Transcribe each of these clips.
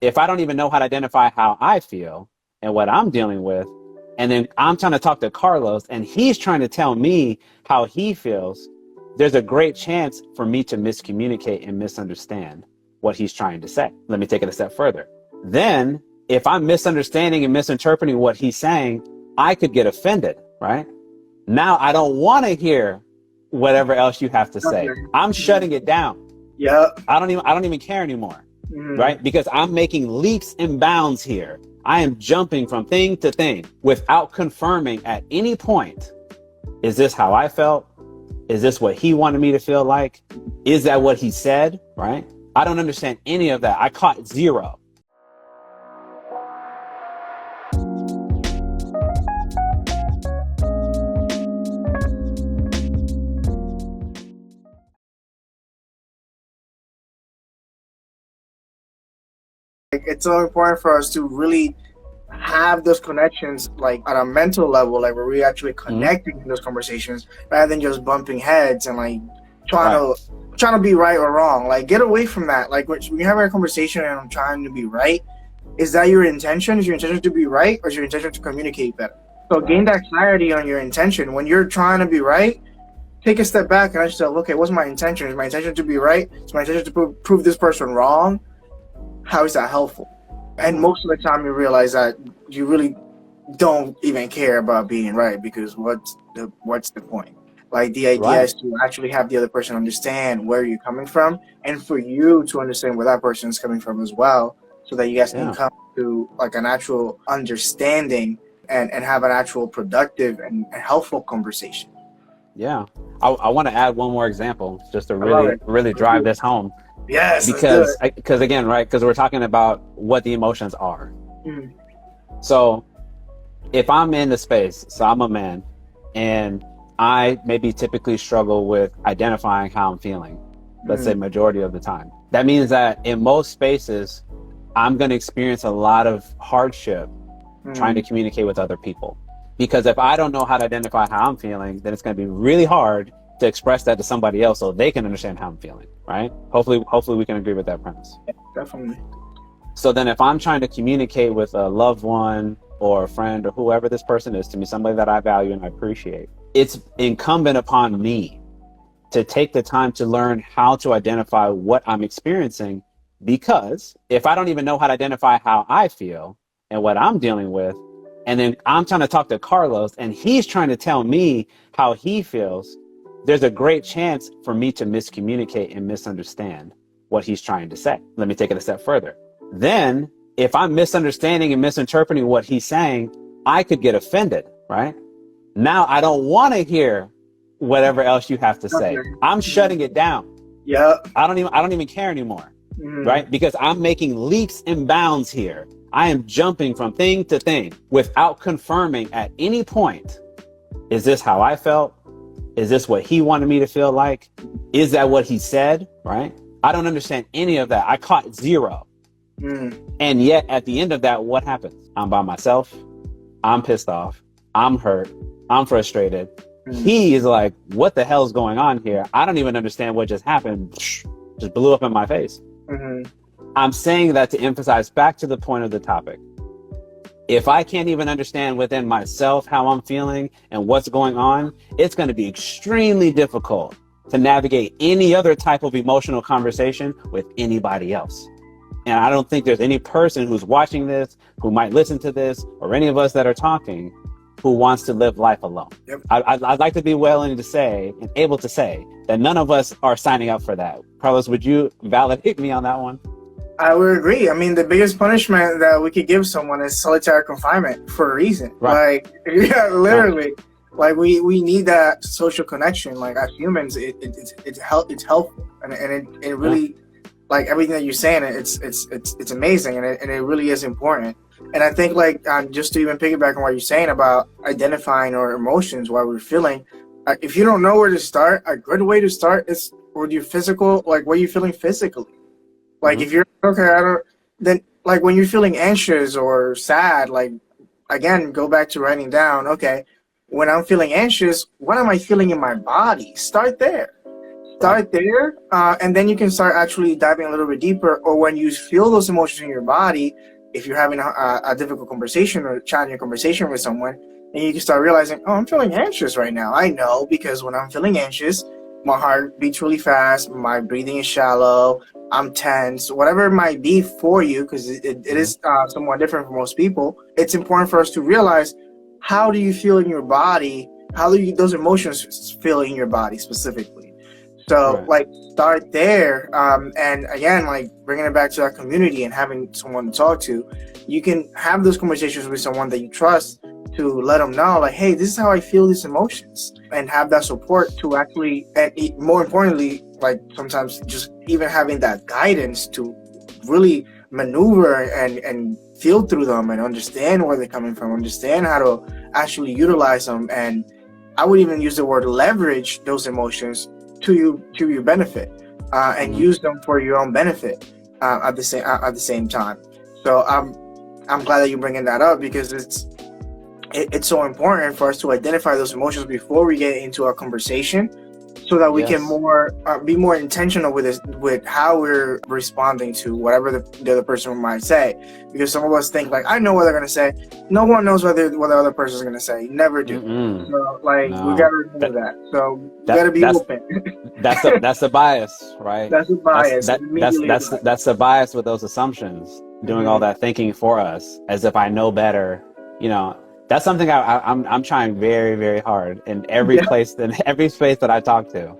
if I don't even know how to identify how I feel and what I'm dealing with, and then I'm trying to talk to Carlos and he's trying to tell me how he feels, there's a great chance for me to miscommunicate and misunderstand what he's trying to say. Let me take it a step further. Then, if I'm misunderstanding and misinterpreting what he's saying, I could get offended, right? Now I don't want to hear whatever else you have to say. I'm shutting it down. Yeah. I don't even care anymore, right? Because I'm making leaps and bounds here. I am jumping from thing to thing without confirming at any point, is this how I felt? Is this what he wanted me to feel like? Is that what he said, right? I don't understand any of that. I caught zero. Like, it's so important for us to really have those connections, like on a mental level, like where we actually connecting in those conversations rather than just bumping heads and like trying to be right or wrong. Like, get away from that. Like, when you have a conversation and I'm trying to be right, is that your intention? Is your intention to be right, or is your intention to communicate better? So gain that clarity on your intention. When you're trying to be right, take a step back and ask yourself, okay, what's my intention? Is my intention to be right? Is my intention to prove this person wrong? How is that helpful? And most of the time you realize that you really don't even care about being right, because what's the point? Like, the idea is to actually have the other person understand where you're coming from, and for you to understand where that person is coming from as well, so that you guys can come to like an actual understanding and have an actual productive and helpful conversation. Yeah. I want to add one more example just to really drive this home. Yes. Because again, right, because we're talking about what the emotions are. So if I'm in the space, so I'm a man, and I maybe typically struggle with identifying how I'm feeling, let's say majority of the time. That means that in most spaces, I'm going to experience a lot of hardship trying to communicate with other people. Because if I don't know how to identify how I'm feeling, then it's going to be really hard to express that to somebody else so they can understand how I'm feeling, right? Hopefully we can agree with that premise. Yeah, definitely. So then if I'm trying to communicate with a loved one or a friend or whoever this person is to me, somebody that I value and I appreciate, it's incumbent upon me to take the time to learn how to identify what I'm experiencing, because if I don't even know how to identify how I feel and what I'm dealing with, and then I'm trying to talk to Carlos and he's trying to tell me how he feels, there's a great chance for me to miscommunicate and misunderstand what he's trying to say. Let me take it a step further. Then, if I'm misunderstanding and misinterpreting what he's saying, I could get offended, right? Now I don't want to hear whatever else you have to say. I'm shutting it down. Yeah. I don't even care anymore, right? Because I'm making leaps and bounds here. I am jumping from thing to thing without confirming at any point, is this how I felt? Is this what he wanted me to feel like? Is that what he said, right? I don't understand any of that. I caught zero. And yet at the end of that, what happens? I'm by myself. I'm pissed off. I'm hurt. I'm frustrated. He is like, what the hell is going on here? I don't even understand what just happened. Just blew up in my face. I'm saying that to emphasize back to the point of the topic. If I can't even understand within myself how I'm feeling and what's going on, it's going to be extremely difficult to navigate any other type of emotional conversation with anybody else. And I don't think there's any person who's watching this, who might listen to this, or any of us that are talking, who wants to live life alone. I'd like to be willing to say and able to say that none of us are signing up for that. Carlos, would you validate me on that one? I would agree. I mean, the biggest punishment that we could give someone is solitary confinement for a reason. Like, yeah, literally. Like, we need that social connection. Like, as humans, it's helpful, and it really, like, everything that you're saying, it's amazing, and it really is important. And I think, like, just to even piggyback on what you're saying about identifying our emotions while we're feeling, if you don't know where to start, a good way to start is with your physical, like, what you're feeling physically. Like, if you're, then, like, when you're feeling anxious or sad, like, again, go back to writing down, okay, when I'm feeling anxious, what am I feeling in my body? Start there. Start there, and then you can start actually diving a little bit deeper. Or when you feel those emotions in your body, if you're having a difficult conversation or a challenging conversation with someone, and you can start realizing, oh, I'm feeling anxious right now. I know, because when I'm feeling anxious, my heart beats really fast, my breathing is shallow, I'm tense, whatever it might be for you, because it is somewhat different for most people. It's important for us to realize, how do you feel in your body? How do those emotions feel in your body specifically? So, like, start there. And again, like, bringing it back to that community and having someone to talk to, you can have those conversations with someone that you trust to let them know, like, hey, this is how I feel these emotions, and have that support to actually, and more importantly, like, sometimes just even having that guidance to really maneuver and feel through them and understand where they're coming from, understand how to actually utilize them. And I would even use the word leverage those emotions to your benefit, and use them for your own benefit at the same time. So I'm glad that you're bringing that up, because it's so important for us to identify those emotions before we get into our conversation, so that we can be more intentional with how we're responding to whatever the other person might say. Because some of us think, like, I know what they're gonna say. No one knows what the other person is gonna say. Never do. So, like, we gotta remember that. So we gotta be open. That's the bias, right? That's a bias. That's the bias with those assumptions, doing all that thinking for us, as if I know better. You know, that's something I'm trying very, very hard in every place, in every space that I talk to.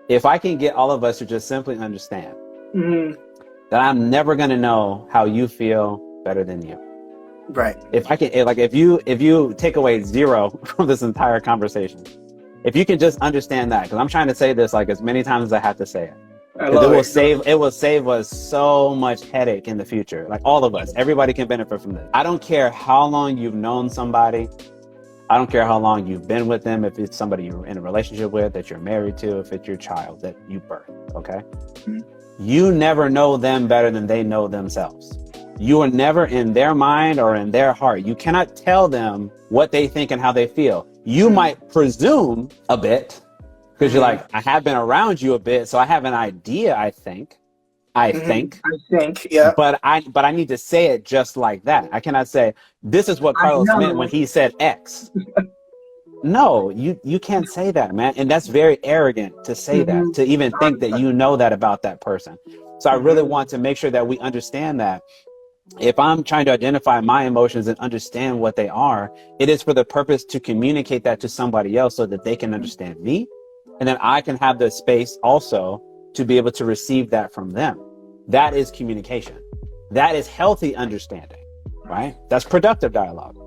If I can get all of us to just simply understand that I'm never going to know how you feel better than you. Right. If I can, like, if you take away zero from this entire conversation, if you can just understand that, because I'm trying to say this like as many times as I have to say it. It will save us so much headache in the future. Like, all of us, everybody can benefit from this. I don't care how long you've known somebody. I don't care how long you've been with them. If it's somebody you're in a relationship with, that you're married to, if it's your child that you birthed, okay? You never know them better than they know themselves. You are never in their mind or in their heart. You cannot tell them what they think and how they feel. You might presume a bit, because you're like, I have been around you a bit, so I have an idea, I think, yeah. But I need to say it just like that. I cannot say, this is what Carlos meant when he said X. No, you can't say that, man. And that's very arrogant to say that, to even think that you know that about that person. So I really want to make sure that we understand that. If I'm trying to identify my emotions and understand what they are, it is for the purpose to communicate that to somebody else so that they can understand me. And then I can have the space also to be able to receive that from them. That is communication. That is healthy understanding, right? That's productive dialogue.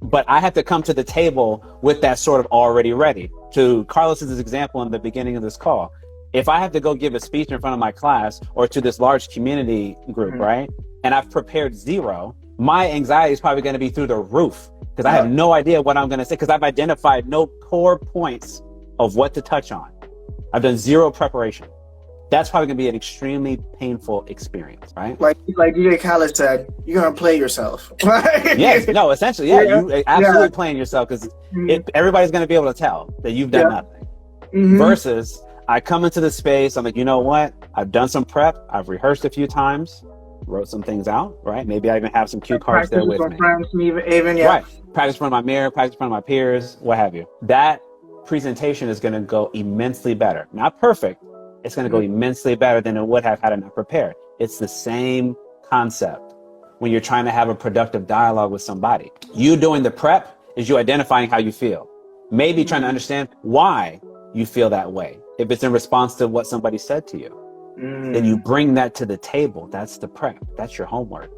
But I have to come to the table with that sort of already ready. To Carlos's example in the beginning of this call, if I have to go give a speech in front of my class or to this large community group, right? And I've prepared zero, my anxiety is probably going to be through the roof, because I have no idea what I'm going to say, because I've identified no core points of what to touch on. I've done zero preparation. That's probably going to be an extremely painful experience, right? Like DJ Khaled said, you're going to play yourself. Yes, no, essentially, you absolutely playing yourself, because everybody's going to be able to tell that you've done nothing. Versus, I come into the space, I'm like, you know what? I've done some prep. I've rehearsed a few times, wrote some things out, right? Maybe I even have some cue cards there with me. Right. Practice in front of my mirror, practice in front of my peers, what have you. That presentation is going to go immensely better. Not perfect. It's going to go immensely better than it would have had I not prepared. It's the same concept when you're trying to have a productive dialogue with somebody. You doing the prep is you identifying how you feel. Maybe trying to understand why you feel that way. If it's in response to what somebody said to you, then you bring that to the table. That's the prep. That's your homework.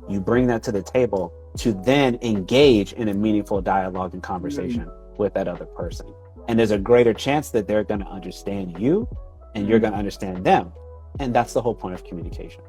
You bring that to the table to then engage in a meaningful dialogue and conversation with that other person. And there's a greater chance that they're going to understand you and you're going to understand them. And that's the whole point of communication.